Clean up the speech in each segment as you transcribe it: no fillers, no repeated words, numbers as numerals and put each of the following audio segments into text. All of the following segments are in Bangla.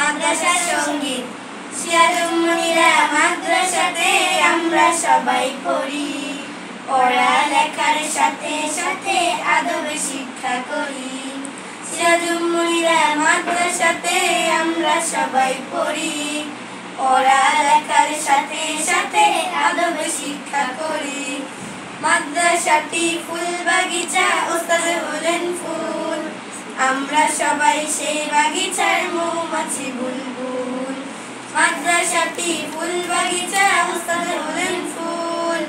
মাদ্রাসার সঙ্গীত। সিরাজুল-মুনিরা মাদ্রাসাতে আমরা সবাই পড়ি, পড়ালেখার সাথে সাথে আদব শিক্ষা করি। সিরাজুল-মুনিরা মাদ্রাসাতে আমরা সবাই পড়ি, পড়ালেখার সাথে সাথে আদব শিক্ষা করি। মাদ্রাসাটি ফুল বাগিচা, ওস্তাদ হলেন ফুল, আমরা সবাই সেই বাগিচার মৌমাছি বুলবুল। মাদ্রাসাটি ফুল বাগিচা, ওস্তাদ হলেন ফুল,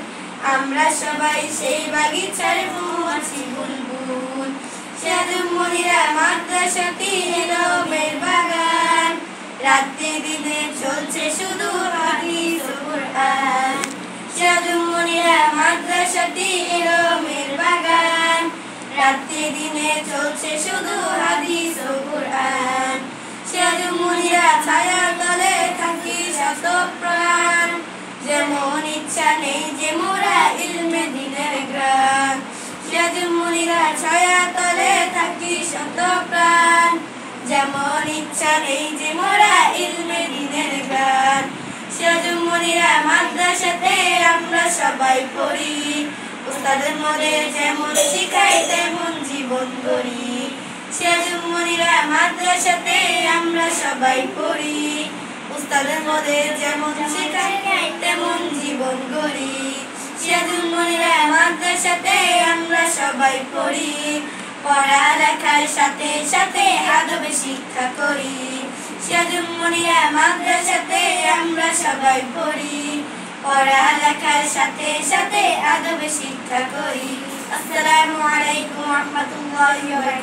আমরা সবাই সেই বাগিচার মৌমাছি বুলবুল। সিরাজুল-মুনিরা মাদ্রাসাটি এলমের বাগান, রাতে দিনে চলছে শুধু হাদিস ও কুরআন। সিরাজুল-মুনিরা মাদ্রাসাটি এলমের বাগান, রাতে দিনে চলছে শুধু হাদিস ও কুরআন। সিরাজুল-মুনিরা ছায়ার তলে থাকি শতপ্রাণ, যেমন ইচ্ছা নেই যে মোরা ইলমে দ্বীনের গ্রাণ। সিরাজুল-মুনিরা ছায়ার তলে থাকি শতপ্রাণ, যেমন ইচ্ছা নেই যে মোরা ইলমে দ্বীনের গ্রাণ। সিরাজুল-মুনিরা মাদ্রাসাতে আমরা সবাই পড়ি, উস্তাদের মোদের যেমন শিখাই তেমন জীবন গড়ি। সিরাজুল-মুনিরা মাদ্রাসাতে আমরা সবাই পড়ি, উস্তাদের মোদের যেমন শিখাই তেমন জীবন গড়ি। সিরাজুল-মুনিরা মাদ্রাসাতে আমরা সবাই পড়ি, পড়ালেখার সাথে সাথে আদব শিক্ষা করি। সিরাজুল-মুনিরা মাদ্রাসাতে আমরা সবাই পড়ি, পড়ালেখার সাথে সাথে আদব শিক্ষা করি। আসসালামু আলাইকুম ওয়া রাহমাতুল্লাহি ওয়া বারাকাতুহু।